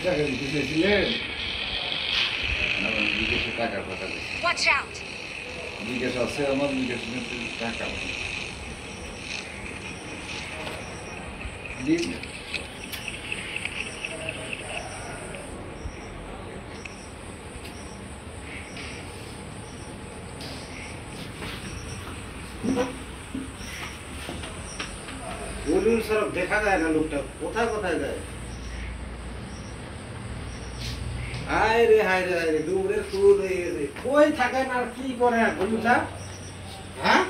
টাকা দিতে চেয়েছিলেন? আমার বিদেশে টাকার কথা বলছি। বিদেশ আছে আমার, বিদেশ টাকা দিন। বলুন স্যার, দেখা যায় না লোকটা কোথায় কোথায় যায়। হায় রে হায় রে হায় রে, দূরে শুরু হয়ে গেছে। কই থাকেন আর কি করে বলুন স্যার? হ্যাঁ,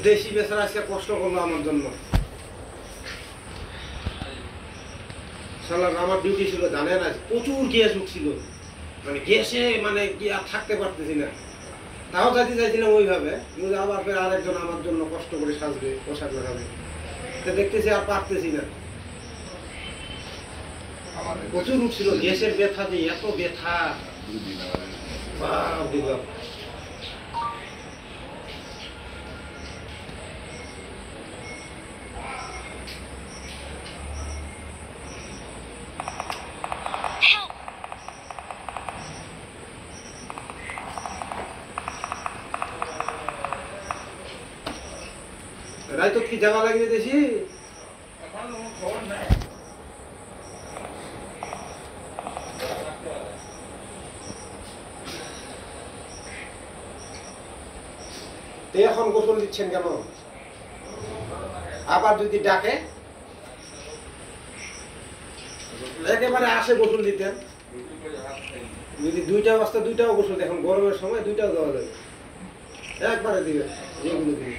দেশি বেচারা আজকে কষ্ট করলো আমার জন্য। শালা আমার ডিউটি ছিল জানেন, আজ প্রচুর গ্যাস উঠছিল, মানে গ্যাসে মানে কি আর থাকতে পারতেছি না। তাও যাইতে চাইছিলাম ওইভাবে, কিন্তু আবার ফের আরেকজন আমার জন্য কষ্ট করে সাজবে, পোশাক লাগাবে, তো দেখতেছি আর পারতেছি না। প্রচুর উঠছিল গ্যাসের ব্যথা, যে এত ব্যথা, বাপ রে বাপ। রাইতো কি জায়গা লাগিয়ে দিয়েছি? এখন গোসল দিচ্ছেন কেন? আবার যদি ডাকে একেবারে আসে গোসল দিতেন। যদি 2টা বাজতে 2টাও গোসল, এখন গরমের সময় 2টাও দেওয়া যাবে, একবারে দিবে যেগুলো দিবে।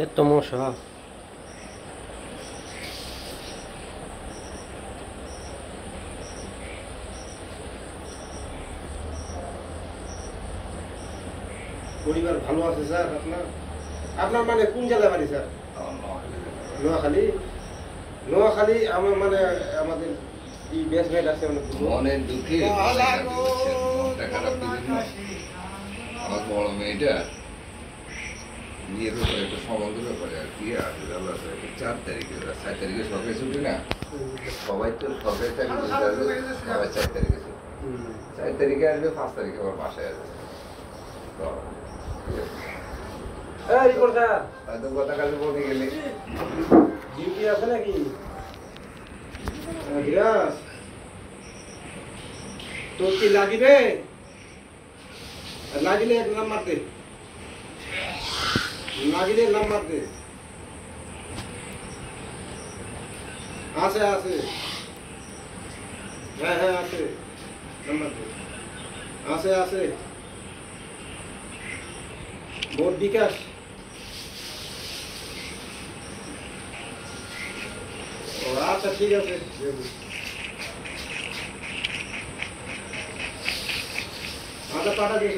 এত মশা। পরিবার ভালো আছে স্যার আপনার? আপনার মানে কোন জেলায় বাড়ি স্যার? নোয়াখালী। নোয়াখালী আমার মানে আমাদের এই বেসমেন্ট আছে মনের দুঃখে আমার বড় মেয়েটা বিয়ের ব্যাপারে একটা সম্বন্ধ ব্যাপারে আর কি আছে, 4 তারিখে 4 তারিখে সরকারি ছুটি না, সবাই তো সরকারি চাকরি, সবাই 4 তারিখে ছুটি। 4 তারিখে আসবে, 5 তারিখে আমার বাসায় আসবে। কথা কাজে বলতে গেলে ডিউটি আছে নাকি? তোর কি লাগিবে? লাগিলে এক নাম্বার দে, লাগিলে নাম্বার দে। আছে আছে, হ্যাঁ হ্যাঁ আছে, নাম্বার দে। আছে আছে, ভোট বিকাশ। আচ্ছা ঠিক আছে, আচ্ছা পাঠা দিয়ে